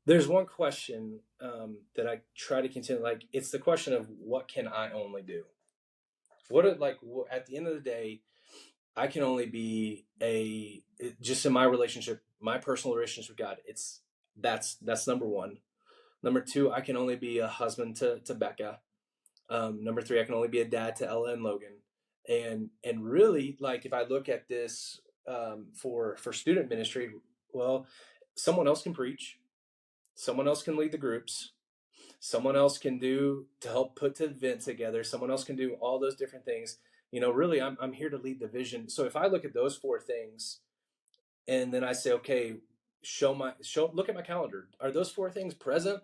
There's one question that I try to continue. Like, it's the question of what can I only do? At the end of the day, I can only be just in my relationship, my personal relationship with God. That's number one. Number two, I can only be a husband to Becca. Number three, I can only be a dad to Ella and Logan. And really, like, if I look at this for student ministry, well, someone else can preach, someone else can lead the groups, someone else can do to help put the event together, someone else can do all those different things. Really, I'm here to lead the vision. So if I look at those four things and then I say, okay, look at my calendar. Are those four things present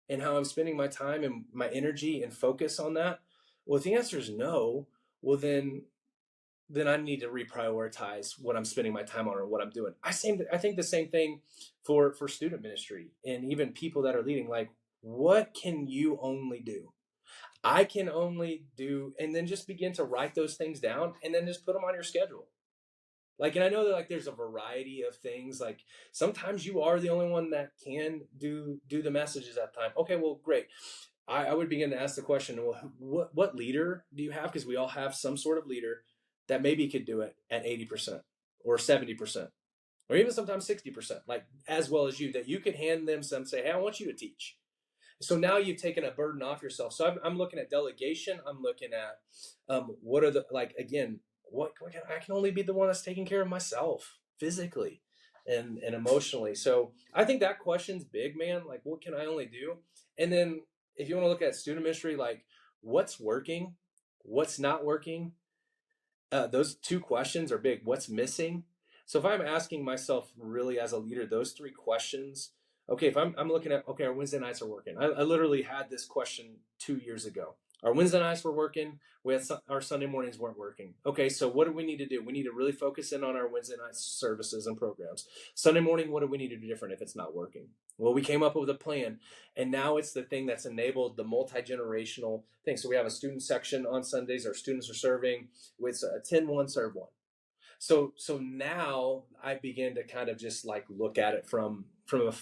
in how I'm spending my time and my energy and focus on that? Well, if the answer is no, well then I need to reprioritize what I'm spending my time on or what I'm doing. I think the same thing for student ministry and even people that are leading. Like, what can you only do? I can only do, and then just begin to write those things down and then just put them on your schedule. Like, and I know that, like, there's a variety of things. Like, sometimes you are the only one that can do the messages at the time. Okay, well, great. I would begin to ask the question, well, what leader do you have? Because we all have some sort of leader that maybe could do it at 80% or 70% or even sometimes 60%, like as well as you, that you could hand them some, say, hey, I want you to teach. So now you've taken a burden off yourself. So I'm looking at delegation. I'm looking at what are the, like, again, I can only be the one that's taking care of myself physically and emotionally. So I think that question's big, man. Like, what can I only do? And then if you want to look at student ministry, like, what's working, what's not working, those two questions are big. What's missing? So if I'm asking myself really as a leader, those three questions, okay, if I'm looking at, okay, our Wednesday nights are working. I literally had this question 2 years ago. Our Wednesday nights were working. Our Sunday mornings weren't working. Okay, so what do we need to do? We need to really focus in on our Wednesday night services and programs. Sunday morning, what do we need to do different if it's not working? Well, we came up with a plan, and now it's the thing that's enabled the multi-generational thing. So we have a student section on Sundays. Our students are serving with a 10-1 serve one. So now I begin to kind of just like look at it from a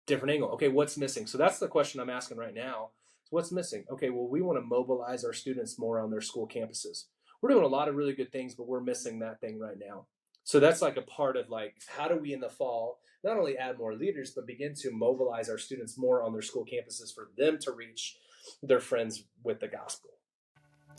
different angle. Okay, what's missing? So that's the question I'm asking right now. So what's missing? Okay, well, we want to mobilize our students more on their school campuses. We're doing a lot of really good things, but we're missing that thing right now. So that's like a part of, like, how do we in the fall not only add more leaders, but begin to mobilize our students more on their school campuses for them to reach their friends with the gospel.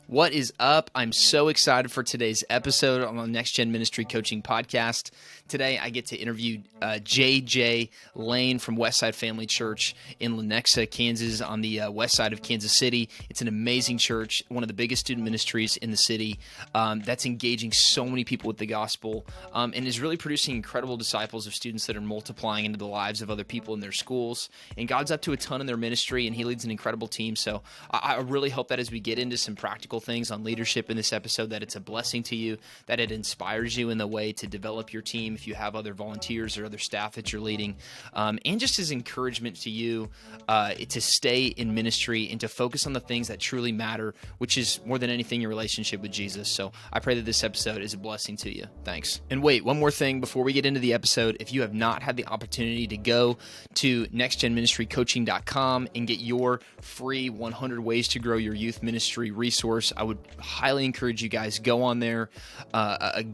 What is up? I'm so excited for today's episode on the Next Gen Ministry Coaching Podcast. Today, I get to interview J.J. Lane from Westside Family Church in Lenexa, Kansas, on the west side of Kansas City. It's an amazing church, one of the biggest student ministries in the city, that's engaging so many people with the gospel, and is really producing incredible disciples of students that are multiplying into the lives of other people in their schools. And God's up to a ton in their ministry, and he leads an incredible team. So I really hope that as we get into some practical things on leadership in this episode, that it's a blessing to you, that it inspires you in the way to develop your team if you have other volunteers or other staff that you're leading, and just as encouragement to you to stay in ministry and to focus on the things that truly matter, which is more than anything your relationship with Jesus. So I pray that this episode is a blessing to you. Thanks. And wait, one more thing before we get into the episode. If you have not had the opportunity to go to nextgenministrycoaching.com and get your free 100 ways to grow your youth ministry resource, I would highly encourage you guys, go on there,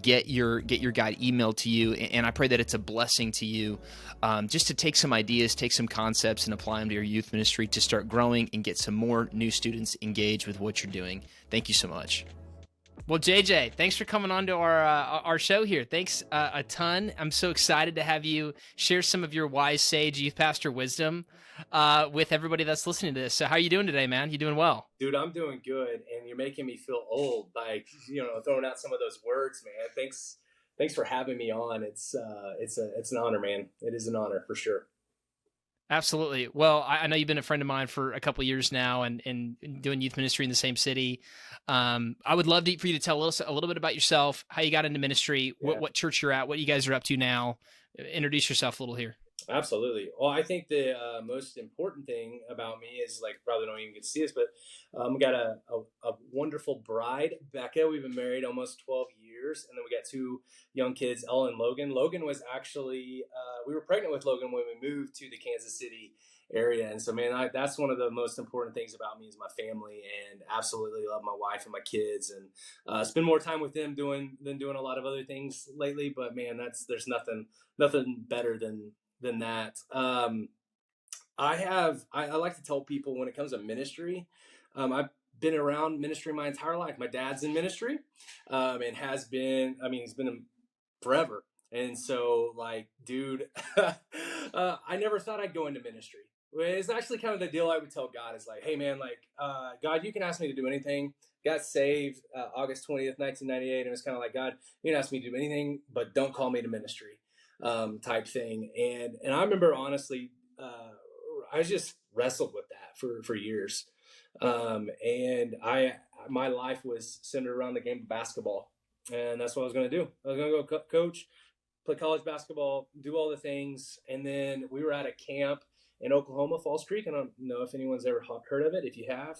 get your guide emailed to you, and I pray that it's a blessing to you, just to take some ideas, take some concepts, and apply them to your youth ministry to start growing and get some more new students engaged with what you're doing. Thank you so much. Well, JJ, thanks for coming on to our show here. Thanks a ton. I'm so excited to have you share some of your wise sage youth pastor wisdom with everybody that's listening to this. So how are you doing today, man? You doing well? Dude, I'm doing good, and you're making me feel old by throwing out some of those words, man. Thanks for having me on. It's an honor, man. It is an honor for sure. Absolutely. Well, I know you've been a friend of mine for a couple of years now, and doing youth ministry in the same city. I would love for you to tell us a little bit about yourself, how you got into ministry, what church you're at, what you guys are up to now. Introduce yourself a little here. Absolutely. Well, I think the most important thing about me is, like, probably don't even get to see this, but we got a wonderful bride, Becca. We've been married almost 12 years. And then we got 2 young kids, Ella and Logan. Logan was actually, we were pregnant with Logan when we moved to the Kansas City area. And so, man, that's one of the most important things about me is my family, and absolutely love my wife and my kids, and spend more time with them than doing a lot of other things lately. But man, there's nothing better than that. I like to tell people when it comes to ministry, I've been around ministry my entire life. My dad's in ministry, and has been, I mean, he's been in forever. And so, like, dude, I never thought I'd go into ministry. It's actually kind of the deal I would tell God is like, hey, man, like, God, you can ask me to do anything. Got saved August 20th, 1998. And it was kind of like, God, you can ask me to do anything, but don't call me to ministry, type thing. And I remember, honestly, I just wrestled with that for years. And my life was centered around the game of basketball. And that's what I was going to do. I was going to go coach, play college basketball, do all the things. And then we were at a camp in Oklahoma, Falls Creek. I don't know if anyone's ever heard of it. If you have,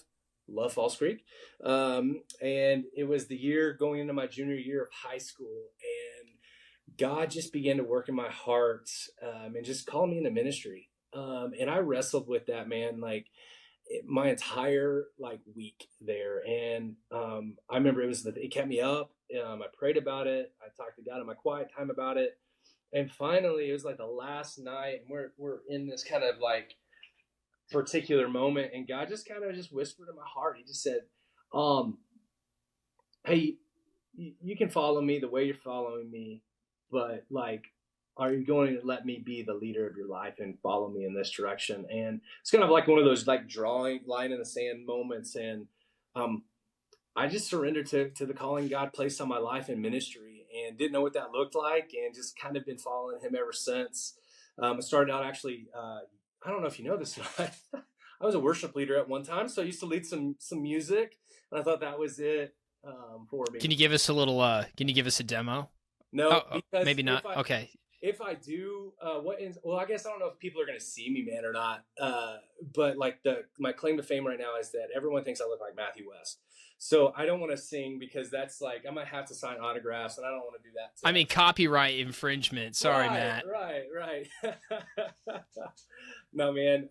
love Falls Creek. And it was the year going into my junior year of high school. And God just began to work in my heart, and just call me into ministry. And I wrestled with that, man, like my entire week there. And I remember it kept me up. I prayed about it. I talked to God in my quiet time about it. And finally, it was like the last night, and we're in this kind of like particular moment, and God just kind of just whispered in my heart. He just said, hey, you can follow me the way you're following me, but like, are you going to let me be the leader of your life and follow me in this direction? And it's kind of like one of those like drawing line in the sand moments. And I just surrendered to the calling God placed on my life in ministry, and didn't know what that looked like, and just kind of been following him ever since. I started out actually, I don't know if you know this, but I was a worship leader at one time. So I used to lead some music, and I thought that was it for me. Can you give us a little, can you give us a demo? No, because maybe not. Okay. If I do, well, I guess I don't know if people are going to see me, man, or not. But like my claim to fame right now is that everyone thinks I look like Matthew West. So I don't want to sing, because that's like, I might have to sign autographs, and I don't want to do that. I mean, copyright infringement. Sorry, Matt. Right. No, man.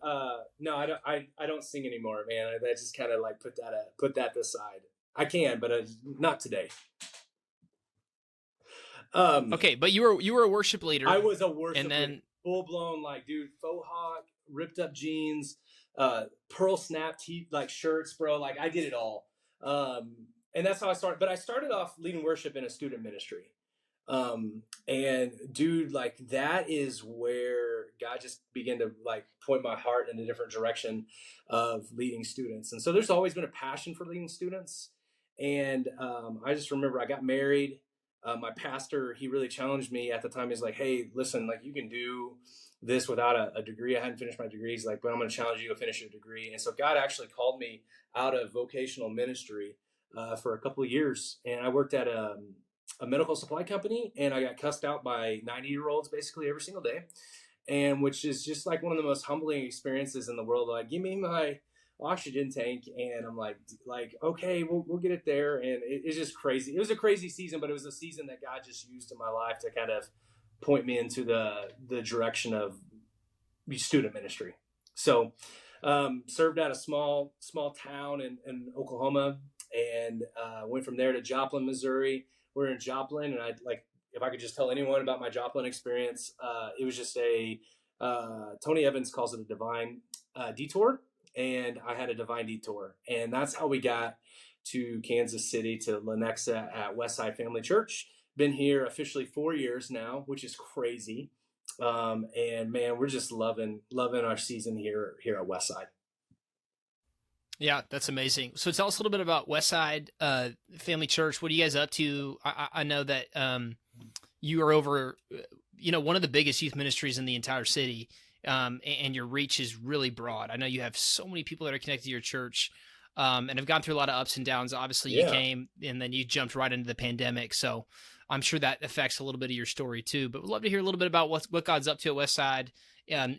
No, I don't sing anymore, man. I just kind of like put that aside. I can, but not today. Okay, but you were a worship leader. I was a worship and then leader. Full blown, like, dude, faux hawk, ripped up jeans, pearl snap shirts, bro. Like, I did it all. And that's how I started. But I started off leading worship in a student ministry. And dude, like, that is where God just began to like point my heart in a different direction of leading students. And so there's always been a passion for leading students. And I just remember I got married. My pastor, he really challenged me at the time. He's like, hey, listen, like, you can do this without a degree. I hadn't finished my degree. He's like, but I'm going to challenge you to finish your degree. And so God actually called me out of vocational ministry for a couple of years. And I worked at a medical supply company, and I got cussed out by 90-year-olds basically every single day. And which is just like one of the most humbling experiences in the world. Like, give me my oxygen tank, and I'm like, okay, we'll get it there. And it's just crazy. It was a crazy season, but it was a season that God just used in my life to kind of point me into the direction of student ministry. So served at a small town in Oklahoma, and went from there to Joplin, Missouri. We're in Joplin, and if I could just tell anyone about my Joplin experience, it was just Tony Evans calls it a divine detour. And I had a divine detour. And that's how we got to Kansas City, to Lenexa at Westside Family Church. Been here officially 4 years now, which is crazy. And man, we're just loving our season here at Westside. Yeah, that's amazing. So tell us a little bit about Westside Family Church. What are you guys up to? I know that you are over, one of the biggest youth ministries in the entire city. And your reach is really broad. I know you have so many people that are connected to your church, and have gone through a lot of ups and downs. Obviously, you came and then you jumped right into the pandemic. So I'm sure that affects a little bit of your story too. But we'd love to hear a little bit about what God's up to at Westside, and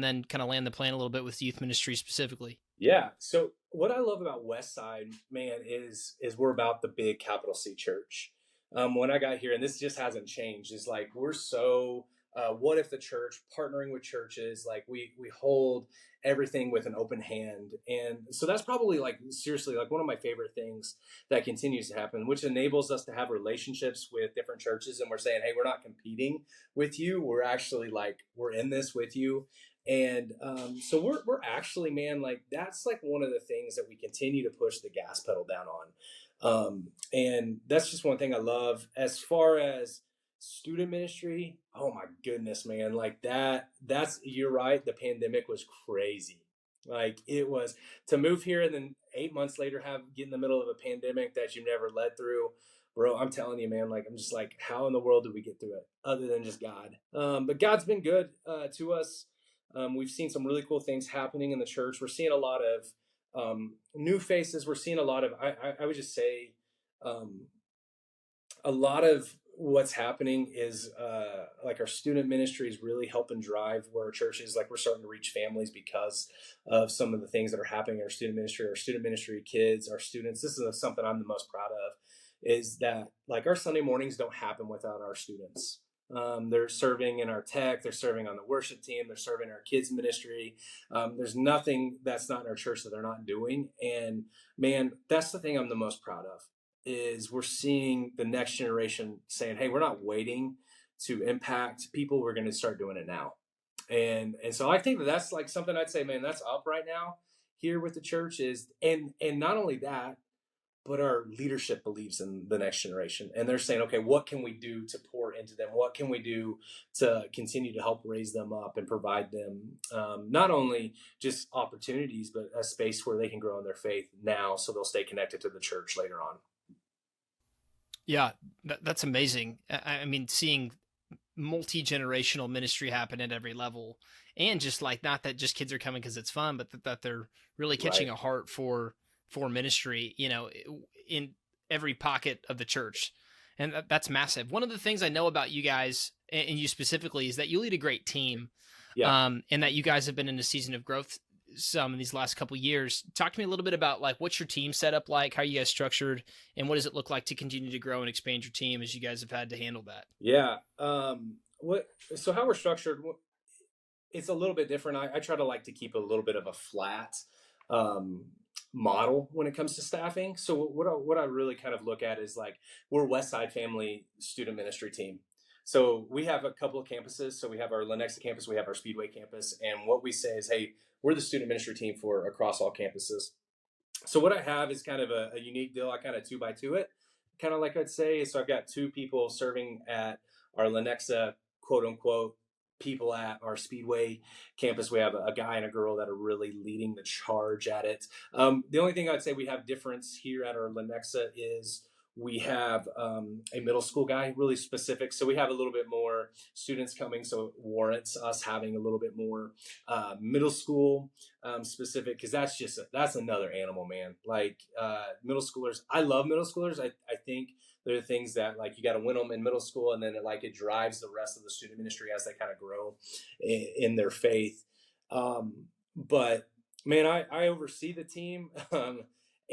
then kind of land the plane a little bit with youth ministry specifically. Yeah. So what I love about Westside, man, is we're about the big capital C church. when I got here, and this just hasn't changed, is like we're so what if the church partnering with churches, like we hold everything with an open hand. And so that's probably like seriously like one of my favorite things that continues to happen, which enables us to have relationships with different churches. And we're saying, hey, we're not competing with you, we're actually like we're in this with you. And so we're actually, man, like that's like one of the things that we continue to push the gas pedal down on. And that's just one thing I love. As far as student ministry, oh my goodness, man, like that's, you're right, the pandemic was crazy. Like it was, to move here and then 8 months later get in the middle of a pandemic that you never led through. Bro, I'm telling you, man, like I'm just like, how in the world did we get through it other than just God? But God's been good to us. We've seen some really cool things happening in the church. We're seeing a lot of new faces. We're seeing a lot of, I would just say, um, a lot of what's happening is like our student ministry is really helping drive where our church is. Like we're starting to reach families because of some of the things that are happening in our student ministry kids, our students. This is something I'm the most proud of, is that like our Sunday mornings don't happen without our students. They're serving in our tech, they're serving on the worship team, they're serving our kids ministry. There's nothing that's not in our church that they're not doing. And man, that's the thing I'm the most proud of, is we're seeing the next generation saying, hey, we're not waiting to impact people, we're going to start doing it now. And so I think that's like something I'd say, man, that's up right now here with the church is, and not only that, but our leadership believes in the next generation, and they're saying, okay, what can we do to pour into them? What can we do to continue to help raise them up and provide them not only just opportunities, but a space where they can grow in their faith now, so they'll stay connected to the church later on. Yeah, that's amazing. I mean, seeing multi-generational ministry happen at every level, and just like, not that just kids are coming because it's fun, but that they're really catching Right. a heart for ministry, in every pocket of the church. And that's massive. One of the things I know about you guys, and you specifically, is that you lead a great team, Yeah. and that you guys have been in a season of growth some in these last couple of years. Talk to me a little bit about like what's your team set up like, how you guys structured, and what does it look like to continue to grow and expand your team as you guys have had to handle that? Yeah. What? So how we're structured? It's a little bit different. I try to like to keep a little bit of a flat um, model when it comes to staffing. So what I really kind of look at is like we're Westside Family Student Ministry team. So we have a couple of campuses. So we have our Lenexa campus, we have our Speedway campus, and what we say is, hey, we're the student ministry team for across all campuses. So what I have is kind of a unique deal. I kind of two by two it, kind of like I'd say. So I've got two people serving at our Lenexa, quote unquote, people at our Speedway campus. We have a guy and a girl that are really leading the charge at it. The only thing I'd say we have difference here at our Lenexa is we have a middle school guy, really specific. So we have a little bit more students coming, so it warrants us having a little bit more middle school specific, because that's another animal, man. Like middle schoolers, I love middle schoolers. I think there are things that like you got to win them in middle school, and then it drives the rest of the student ministry as they kind of grow in their faith. But man, I oversee the team.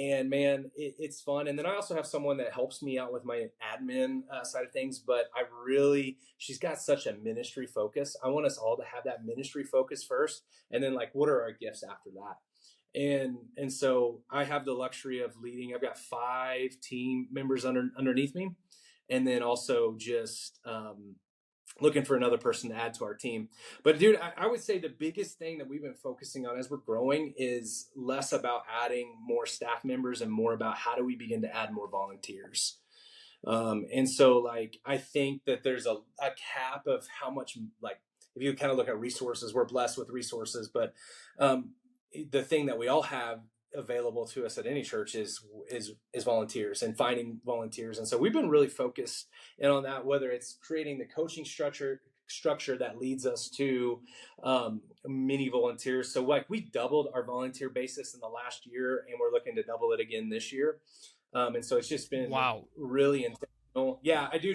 And man, it's fun. And then I also have someone that helps me out with my admin side of things. But she's got such a ministry focus. I want us all to have that ministry focus first, and then like, what are our gifts after that? And so I have the luxury of leading. I've got 5 team members underneath me, and then also just looking for another person to add to our team. But dude, I would say the biggest thing that we've been focusing on as we're growing is less about adding more staff members and more about how do we begin to add more volunteers. And so like, I think that there's a cap of how much, like, if you kind of look at resources, we're blessed with resources, but the thing that we all have available to us at any church is volunteers and finding volunteers. And so we've been really focused in on that, whether it's creating the coaching structure that leads us to mini volunteers. So like we doubled our volunteer basis in the last year, and we're looking to double it again this year. And so it's just been Wow. really intentional. Yeah, I do.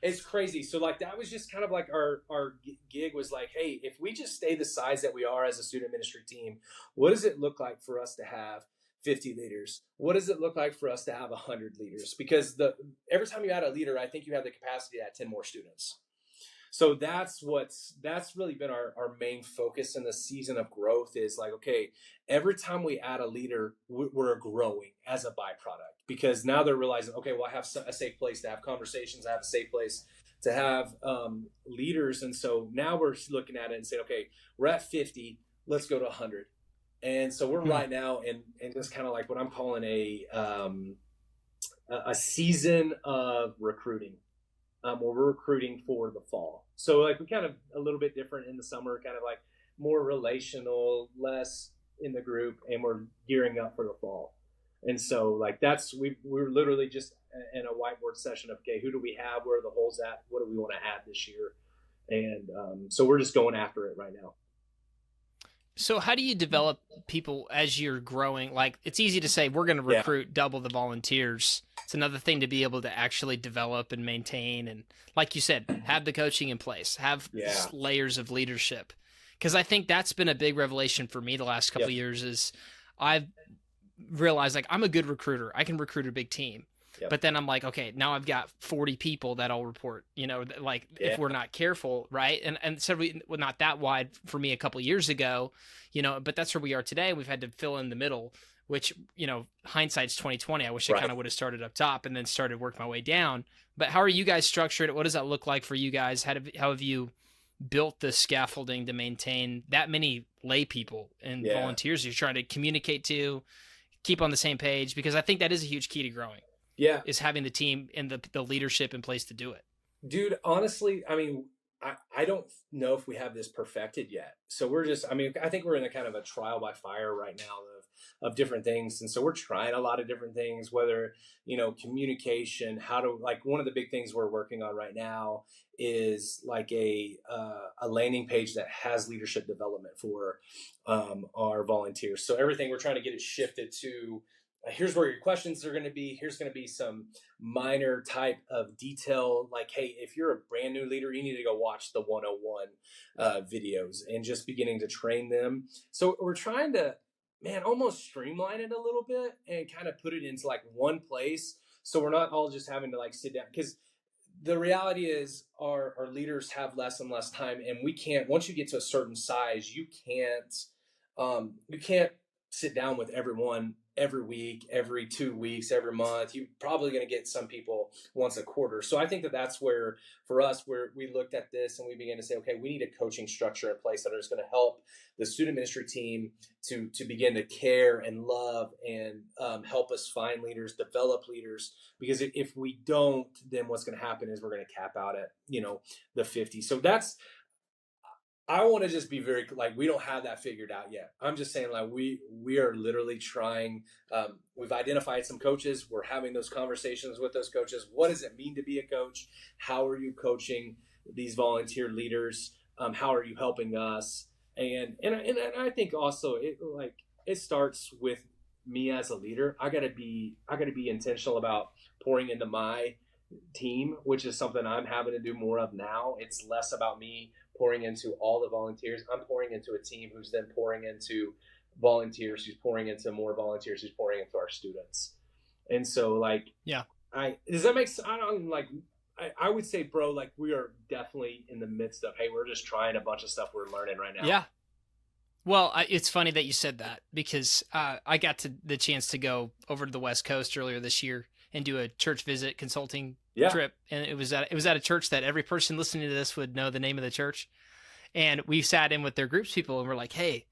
It's crazy. So like that was just kind of like our gig was like, hey, if we just stay the size that we are as a student ministry team, what does it look like for us to have 50 leaders? What does it look like for us to have 100 leaders? Because every time you add a leader, I think you have the capacity to add 10 more students. So that's really been our main focus in the season of growth, is like, okay, every time we add a leader, we're growing as a byproduct, because now they're realizing, okay, well, I have a safe place to have conversations. I have a safe place to have leaders. And so now we're looking at it and saying, okay, we're at 50, let's go to 100. And so we're right now in just kind of like what I'm calling a season of recruiting. Where we're recruiting for the fall. So like we kind of a little bit different in the summer, kind of like more relational, less in the group, and we're gearing up for the fall. And so like we're literally just in a whiteboard session of, okay, who do we have? Where are the holes at? What do we want to add this year? And so we're just going after it right now. So how do you develop people as you're growing? Like, it's easy to say we're going to recruit double the volunteers. It's another thing to be able to actually develop and maintain. And like you said, have the coaching in place, have layers of leadership. Because I think that's been a big revelation for me the last couple of years, is I've realized, like, I'm a good recruiter. I can recruit a big team. But then I'm like, okay, now I've got 40 people that I'll report, like if we're not careful, right? And so not that wide for me a couple of years ago, but that's where we are today. We've had to fill in the middle, which, hindsight's 2020. I wish I kind of would have started up top and then started working my way down. But how are you guys structured? What does that look like for you guys? How have you built the scaffolding to maintain that many lay people and volunteers you're trying to communicate to, keep on the same page? Because I think that is a huge key to growing. Yeah. Is having the team and the leadership in place to do it. Dude, honestly, I mean, I don't know if we have this perfected yet. So I think we're in a kind of a trial by fire right now of different things. And so we're trying a lot of different things, whether, communication, like one of the big things we're working on right now is like a landing page that has leadership development for our volunteers. So everything we're trying to get it shifted to, here's where your questions are going to be. Here's going to be some minor type of detail. Like, hey, if you're a brand new leader, you need to go watch the 101 videos, and just beginning to train them. So we're trying to, almost streamline it a little bit and kind of put it into like one place. So we're not all just having to like sit down, because the reality is our leaders have less and less time. And we can't, once you get to a certain size, you can't sit down with everyone every week, every 2 weeks, every month. You're probably going to get some people once a quarter. So I think that's where, for us, where we looked at this and we began to say, okay, we need a coaching structure in place that is going to help the student ministry team to begin to care and love and help us find leaders, develop leaders. Because if we don't, then what's going to happen is we're going to cap out at, the 50. So I want to just be very, like, we don't have that figured out yet. I'm just saying, like, we are literally trying. We've identified some coaches. We're having those conversations with those coaches. What does it mean to be a coach? How are you coaching these volunteer leaders? How are you helping us? And I think also it starts with me as a leader. I gotta be intentional about pouring into my team, which is something I'm having to do more of now. It's less about me pouring into all the volunteers. I'm pouring into a team who's then pouring into volunteers, who's pouring into more volunteers, who's pouring into our students. And so, like, does that make sense? I would say, bro, like, we are definitely in the midst of, hey, we're just trying a bunch of stuff we're learning right now. Yeah. Well, it's funny that you said that, because I got the chance to go over to the West Coast earlier this year and do a church visit consulting trip. And it was at a church that every person listening to this would know the name of the church. And we sat in with their groups people and we're like, hey,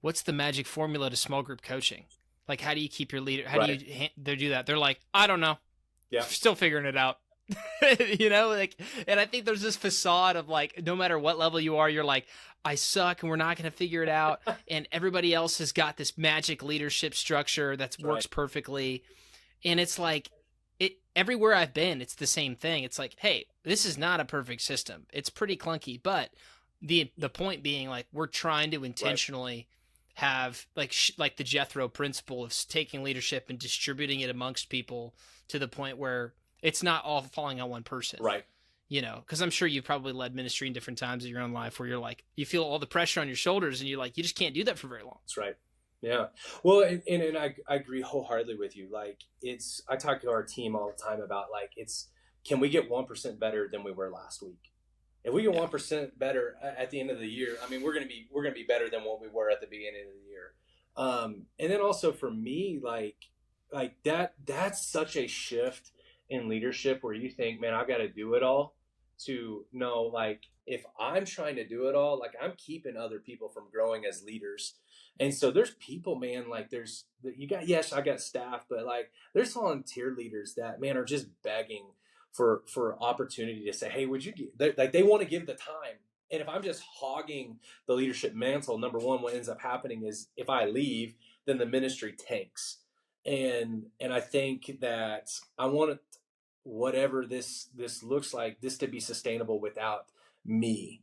what's the magic formula to small group coaching? Like, how do you keep your leader? How do you do that? They're like, I don't know. Yeah. Still figuring it out. And I think there's this facade of, like, no matter what level you are, you're like, I suck and we're not going to figure it out. And everybody else has got this magic leadership structure that works perfectly. And it's like, everywhere I've been, it's the same thing. It's like, hey, this is not a perfect system. It's pretty clunky, but the point being, like, we're trying to intentionally have like the Jethro principle of taking leadership and distributing it amongst people to the point where it's not all falling on one person. Right. Because I'm sure you've probably led ministry in different times of your own life where you're like, you feel all the pressure on your shoulders and you're like, you just can't do that for very long. That's right. Yeah. Well, and I agree wholeheartedly with you. Like I talk to our team all the time about like, can we get 1% better than we were last week? If we get Yeah. 1% better at the end of the year, I mean, we're gonna be better than what we were at the beginning of the year. And then also for me, like that's such a shift in leadership where you think, man, I've got to do it all. To know, like, if I'm trying to do it all, like I'm keeping other people from growing as leaders. And so there's people, man, like there's you got yes, I got staff, but like there's volunteer leaders that, man, are just begging for opportunity to say, hey, would you give, like they want to give the time. And if I'm just hogging the leadership mantle, number one, what ends up happening is if I leave, then the ministry tanks. And I think that I want whatever this looks like, this to be sustainable without me.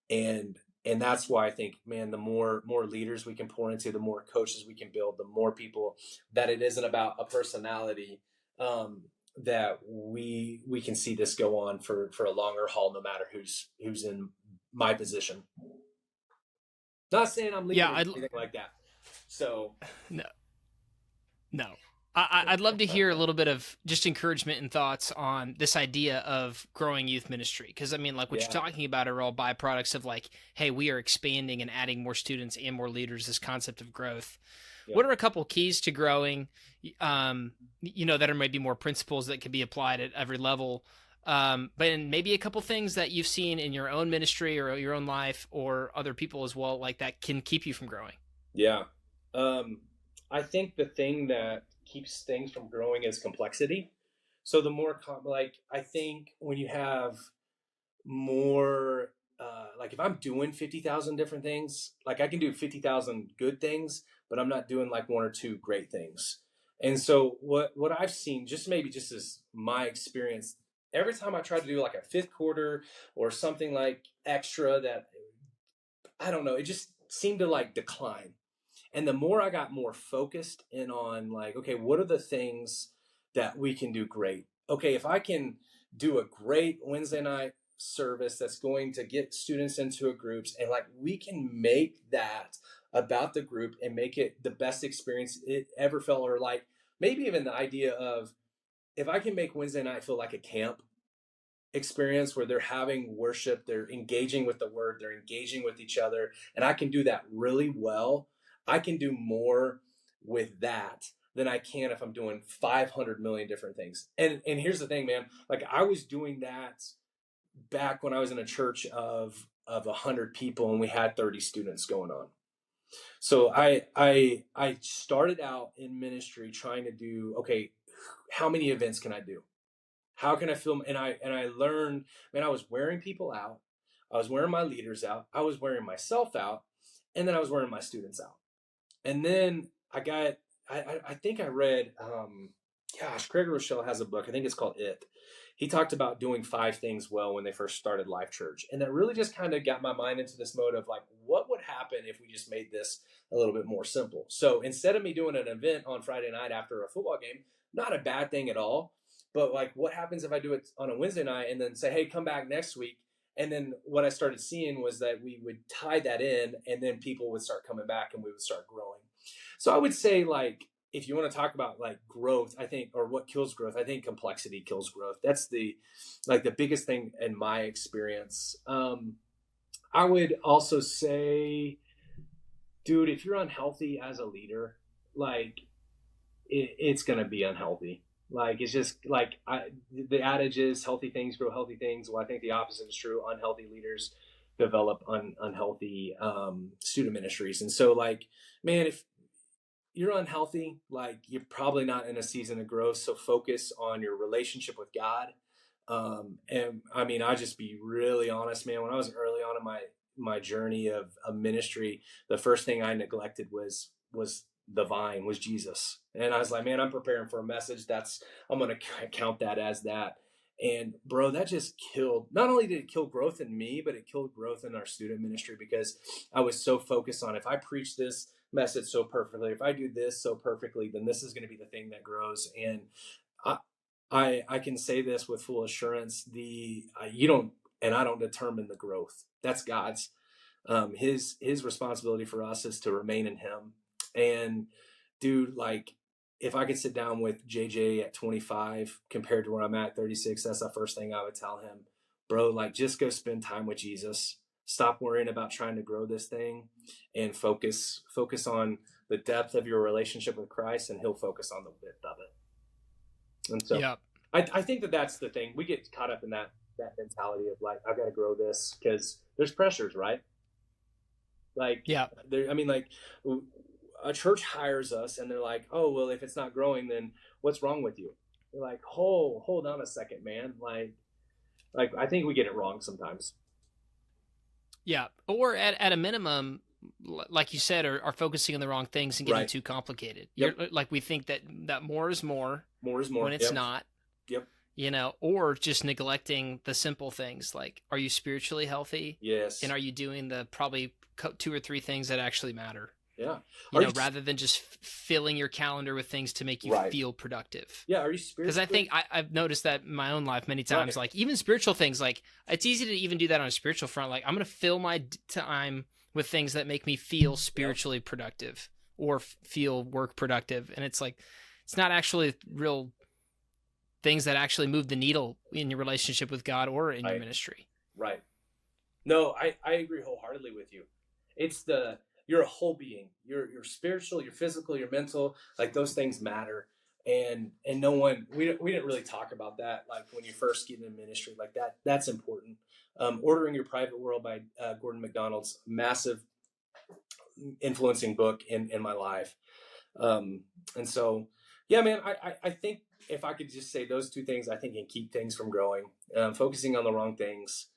And that's why I think, man, the more leaders we can pour into, the more coaches we can build, the more people, that it isn't about a personality, that we can see this go on for a longer haul, no matter who's in my position. Not saying I'm Yeah, leaving or anything like that. So no, no. I'd love to hear a little bit of just encouragement and thoughts on this idea of growing youth ministry. Because, I mean, like what you're yeah, talking about are all byproducts of like, hey, we are expanding and adding more students and more leaders, this concept of growth. yeah. What are a couple keys to growing, that are maybe more principles that could be applied at every level? But maybe a couple things that you've seen in your own ministry or your own life or other people as well, like that can keep you from growing. Yeah. Um, I think the thing that keeps things from growing is complexity. So the more like I think when you have more, like if I'm doing 50,000 different things, like I can do 50,000 good things, but I'm not doing like one or two great things. And so what I've seen, just maybe just as my experience, every time I try to do like a fifth quarter or something like extra, that I don't know, it just seemed to like decline. And the more I got more focused in on like, okay, what are the things that we can do great? Okay, if I can do a great Wednesday night service that's going to get students into a groups, and like we can make that about the group and make it the best experience it ever felt, or like maybe even the idea of, if I can make Wednesday night feel like a camp experience where they're having worship, they're engaging with the word, they're engaging with each other, and I can do that really well, I can do more with that than I can if I'm doing 500 million different things. And here's the thing, man, like I was doing that back when I was in a church of 100 people and we had 30 students going on. So I started out in ministry trying to do, okay, how many events can I do? How can I film? And I learned, man, I was wearing people out. I was wearing my leaders out. I was wearing myself out. And then I was wearing my students out. And then I think I read, gosh, Craig Rochelle has a book. I think it's called It. He talked about doing 5 things well when they first started Life Church. And that really just kind of got my mind into this mode of like, what would happen if we just made this a little bit more simple? So instead of me doing an event on Friday night after a football game, not a bad thing at all. But like, what happens if I do it on a Wednesday night and then say, hey, come back next week? And then what I started seeing was that we would tie that in, and then people would start coming back and we would start growing. So I would say, like, if you want to talk about like growth, I think, or what kills growth, I think complexity kills growth. That's the biggest thing in my experience. I would also say, dude, if you're unhealthy as a leader, like it's gonna be unhealthy. Like it's just like the adage is healthy things grow healthy things. Well, I think the opposite is true. Unhealthy leaders develop unhealthy student ministries. And so, like, man, if you're unhealthy, like you're probably not in a season of growth. So focus on your relationship with God. And I mean, I just be really honest, man. When I was early on in my journey of ministry, the first thing I neglected was the vine, was Jesus. And I was like, man, I'm preparing for a message. I'm gonna count that as that. And bro, that just killed. Not only did it kill growth in me, but it killed growth in our student ministry, because I was so focused on, if I preach this message so perfectly, if I do this so perfectly, then this is going to be the thing that grows. And I, I can say this with full assurance: the you don't, and I don't determine the growth. That's God's. His responsibility for us is to remain in Him, And dude, like if I could sit down with JJ at 25 compared to where I'm at 36, that's the first thing I would tell him. Bro, like just go spend time with Jesus. Stop worrying about trying to grow this thing and focus on the depth of your relationship with Christ, and he'll focus on the width of it. And so Yeah. I think that that's the thing. We get caught up in that mentality of like, I've got to grow this because there's pressures, right? Like Yeah. there, I mean, like a church hires us and they're like, oh, well, if it's not growing, then what's wrong with you? You're like, hold on a second, man. Like I think we get it wrong sometimes. Yeah. Or at a minimum, like you said, are focusing on the wrong things and getting Right. too complicated. Yep. Like we think that more is more More is more. when it's Yep. not, Yep. or just neglecting the simple things like, are you spiritually healthy? Yes. And are you doing the probably 2 or 3 things that actually matter? Yeah. Rather than just filling your calendar with things to make you Right. feel productive. Yeah. Are you spiritually? Because I think I've noticed that in my own life many times, like even spiritual things, like it's easy to even do that on a spiritual front. Like I'm going to fill my time with things that make me feel spiritually productive or feel work productive. And it's like, it's not actually real things that actually move the needle in your relationship with God or in your ministry. Right. No, I agree wholeheartedly with you. It's you're a whole being. You're spiritual, you're physical, you're mental. Like those things matter. And no one we didn't really talk about that. Like when you first get into ministry, like that's important. Ordering Your Private World by Gordon MacDonald's massive influencing book in my life. And so, yeah, man, I think if I could just say those two things, I think can keep things from growing. Focusing on the wrong things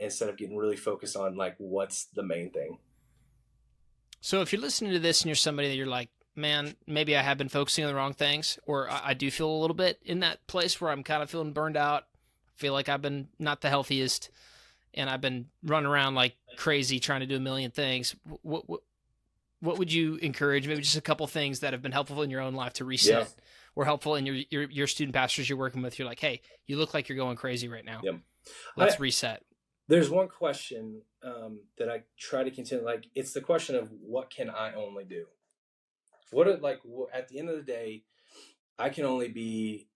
instead of getting really focused on like what's the main thing. So if you're listening to this and you're somebody that you're like, man, maybe I have been focusing on the wrong things, or I do feel a little bit in that place where I'm kind of feeling burned out, feel like I've been not the healthiest, and I've been running around like crazy trying to do a million things. What would you encourage? Maybe just a couple things that have been helpful in your own life to reset, or helpful in your student pastors you're working with. You're like, hey, you look like you're going crazy right now. Yep. Let's reset. There's one question that I try to continue. Like, it's the question of what can I only do? At the end of the day, I can only be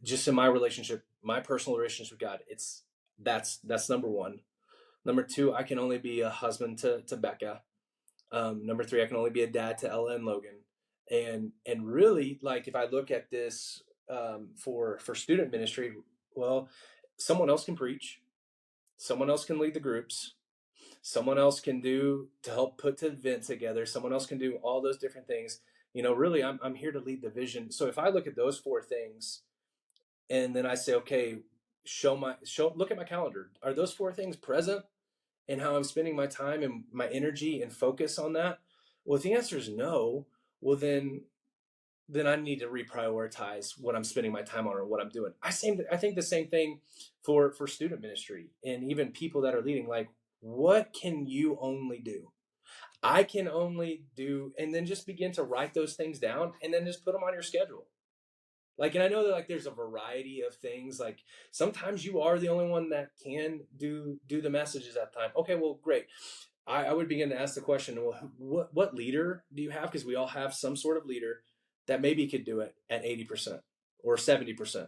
just in my relationship, my personal relationship with God. That's number one. Number two, I can only be a husband to Becca. Number three, I can only be a dad to Ella and Logan. And really, like if I look at this for student ministry, well, someone else can preach. Someone else can lead the groups. Someone else can do to help put the event together. Someone else can do all those different things. Really, I'm here to lead the vision. So if I look at those four things, and then I say, okay, look at my calendar. Are those four things present in how I'm spending my time and my energy and focus on that? Well, if the answer is no, well then I need to reprioritize what I'm spending my time on or what I'm doing. I think the same thing for student ministry and even people that are leading. Like, what can you only do? I can only do, and then just begin to write those things down and then just put them on your schedule. Like, and I know that like there's a variety of things. Like sometimes you are the only one that can do the messages at the time. Okay, well, great. I would begin to ask the question, well, what leader do you have? Because we all have some sort of leader that maybe could do it at 80% or 70%,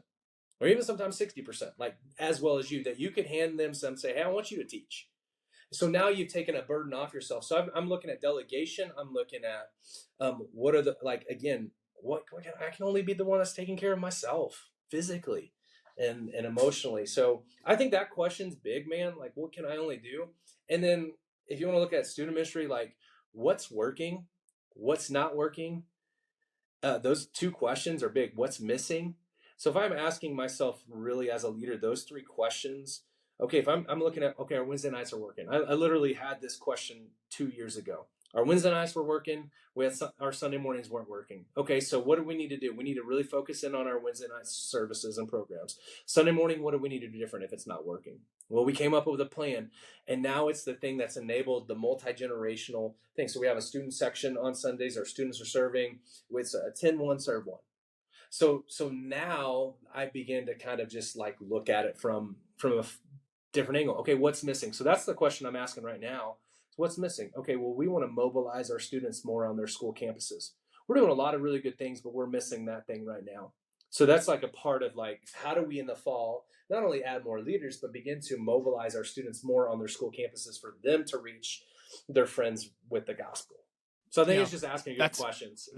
or even sometimes 60%, like as well as you, that you could hand them some, say, hey, I want you to teach. So now you've taken a burden off yourself. So I'm looking at delegation. I'm looking at what are the, like, again, I can only be the one that's taking care of myself physically and emotionally. So I think that question's big, man. Like, what can I only do? And then if you want to look at student ministry, like what's working, what's not working, those two questions are big. What's missing? So if I'm asking myself really as a leader, those three questions, okay, if I'm looking at, okay, our Wednesday nights are working. I literally had this question 2 years ago. Our Wednesday nights were working. Our Sunday mornings weren't working. Okay, so what do we need to do? We need to really focus in on our Wednesday night services and programs. Sunday morning, what do we need to do different if it's not working? Well, we came up with a plan, and now it's the thing that's enabled the multi-generational thing. So we have a student section on Sundays. Our students are serving with a 10-1, serve 1. So now I begin to kind of just like look at it from a different angle. Okay, what's missing? So that's the question I'm asking right now. So what's missing? Okay, well, we want to mobilize our students more on their school campuses. We're doing a lot of really good things, but we're missing that thing right now. So that's like a part of like, how do we in the fall not only add more leaders, but begin to mobilize our students more on their school campuses for them to reach their friends with the gospel. So I think Yeah. it's just asking good questions.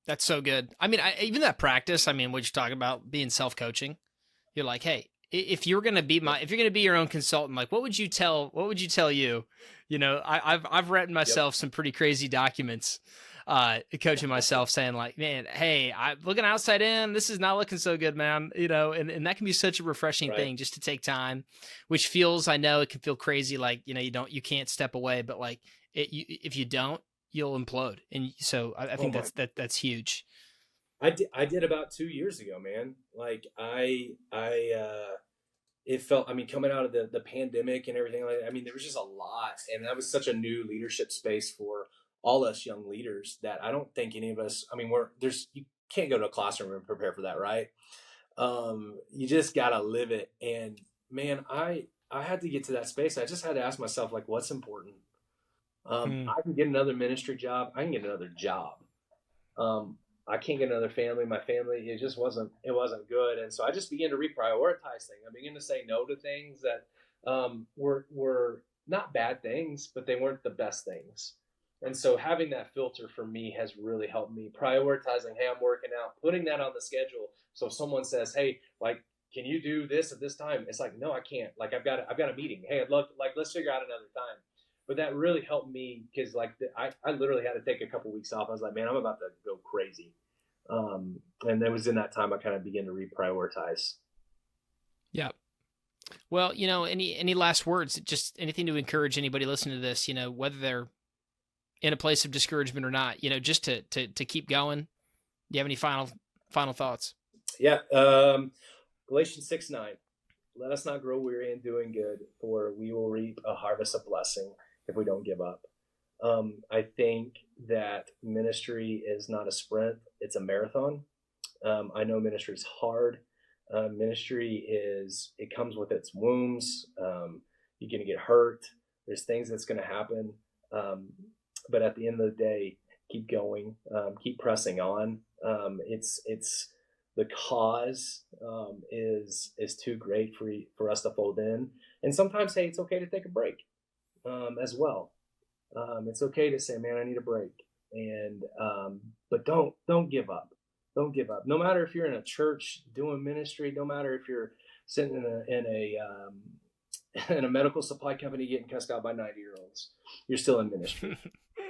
That's so good. I mean, even that practice, I mean, what you're talking about being self-coaching, you're like, hey, if you're going to be your own consultant, like, what would you tell you? You know, I've written myself some pretty crazy documents, coaching myself, saying like, man, hey, I'm looking outside in, this is not looking so good, man. You know, and that can be such a refreshing thing, just to take time, which feels, I know it can feel crazy. Like, you know, you can't step away, but like if you don't, you'll implode. And so I think that's huge. I did about 2 years ago, man. Like it felt, I mean, coming out of the pandemic and everything like that, I mean, there was just a lot. And that was such a new leadership space for all us young leaders that I don't think any of us, I mean, you can't go to a classroom and prepare for that, right? You just got to live it. And man, I had to get to that space. I just had to ask myself, like, what's important? I can get another ministry job. I can get another job. I can't get another family. My family, it wasn't good. And so I just began to reprioritize things. I began to say no to things that were not bad things, but they weren't the best things. And so having that filter for me has really helped me prioritizing, hey, I'm working out, putting that on the schedule. So if someone says, hey, like, can you do this at this time? It's like, no, I can't. Like, I've got a meeting. Hey, I'd love to, like, let's figure out another time. But that really helped me because like I literally had to take a couple weeks off. I was like, man, I'm about to go crazy. And it was in that time I kind of began to reprioritize. Yeah. Well, you know, any last words, just anything to encourage anybody listening to this, you know, whether they're in a place of discouragement or not, you know, just to keep going. Do you have any final thoughts? Yeah. Galatians 6:9. Let us not grow weary in doing good, for we will reap a harvest of blessing if we don't give up. I think that ministry is not a sprint, it's a marathon. I know ministry is hard. It comes with its wounds. You're going to get hurt. There's things that's going to happen. But at the end of the day, keep going, keep pressing on. It's the cause is too great for us to fold in. And sometimes, hey, it's okay to take a break as well. It's okay to say, man, I need a break. And but don't give up. Don't give up. No matter if you're in a church doing ministry, no matter if you're sitting in a medical supply company getting cussed out by 90-year-olds, you're still in ministry.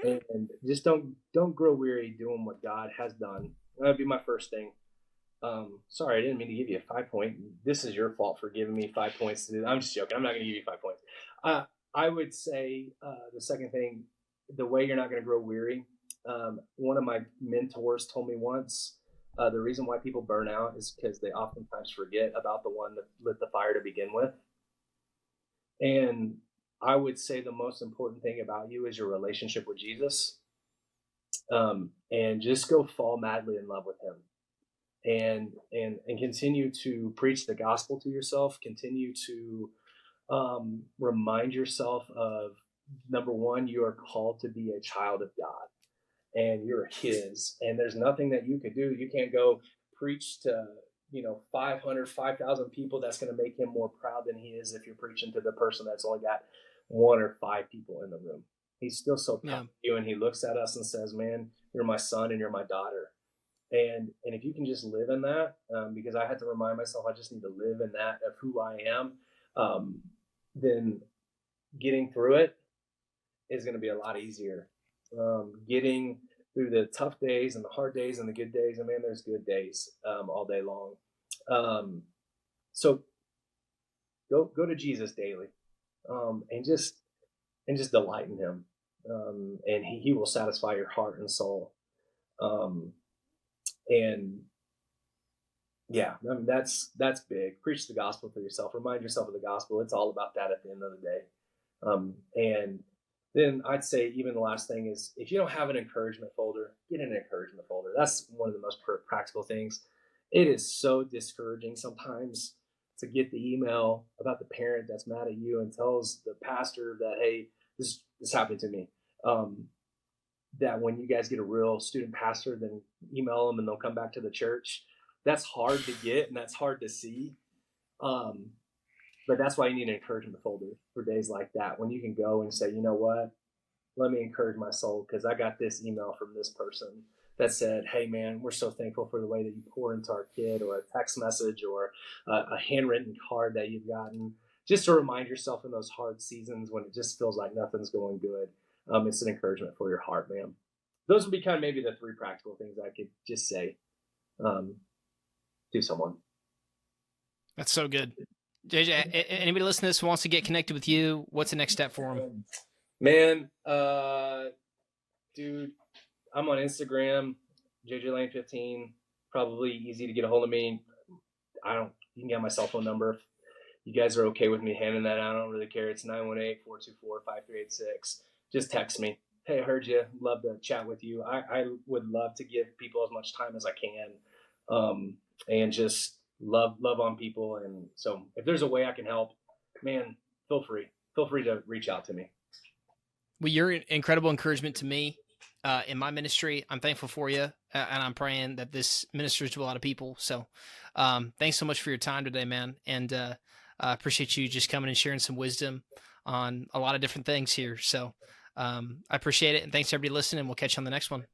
And just don't grow weary doing what God has done. That'd be my first thing. Sorry, I didn't mean to give you a 5 point. This is your fault for giving me 5 points to do. I'm just joking. I'm not going to give you 5 points. I would say the second thing, the way you're not going to grow weary. One of my mentors told me once, the reason why people burn out is because they oftentimes forget about the one that lit the fire to begin with. And I would say the most important thing about you is your relationship with Jesus. And just go fall madly in love with him. And continue to preach the gospel to yourself, continue to remind yourself of, number one, you are called to be a child of God and you're his, and there's nothing that you could do. You can't go preach to 500 5,000 people. That's going to make him more proud than he is if you're preaching to the person that's only got 1 or 5 people in the room. He's still so proud of you, and he looks at us and says, man, you're my son and you're my daughter. And if you can just live in that, because I had to remind myself, I just need to live in that of who I am, then getting through it is going to be a lot easier. Getting through the tough days and the hard days and the good days, and man, there's good days all day long. So go to Jesus daily, and just delight in him, and he will satisfy your heart and soul. And yeah, I mean, that's big. Preach the gospel to yourself. Remind yourself of the gospel. It's all about that at the end of the day. And then I'd say even the last thing is, if you don't have an encouragement folder, get an encouragement folder. That's one of the most practical things. It is so discouraging sometimes to get the email about the parent that's mad at you and tells the pastor that, hey, this happened to me. That when you guys get a real student pastor, then email them and they'll come back to the church. That's hard to get and that's hard to see. But that's why you need an encouragement folder for days like that, when you can go and say, you know what, let me encourage my soul because I got this email from this person that said, hey, man, we're so thankful for the way that you pour into our kid, or a text message or a handwritten card that you've gotten, just to remind yourself in those hard seasons when it just feels like nothing's going good. It's an encouragement for your heart, man. Those would be kind of maybe the 3 practical things I could just say to someone. That's so good. JJ, anybody listening to this who wants to get connected with you, what's the next step for them? Man, dude, I'm on Instagram, JJLane15. Probably easy to get a hold of me. You can get my cell phone number. If you guys are okay with me handing that out, I don't really care. It's 918-424-5386. Just text me. Hey, I heard you. Love to chat with you. I would love to give people as much time as I can, and just love on people. And so if there's a way I can help, man, feel free to reach out to me. Well, you're an incredible encouragement to me in my ministry. I'm thankful for you, and I'm praying that this ministers to a lot of people. So thanks so much for your time today, man. And I appreciate you just coming and sharing some wisdom on a lot of different things here. So I appreciate it. And thanks to everybody listening. We'll catch you on the next one.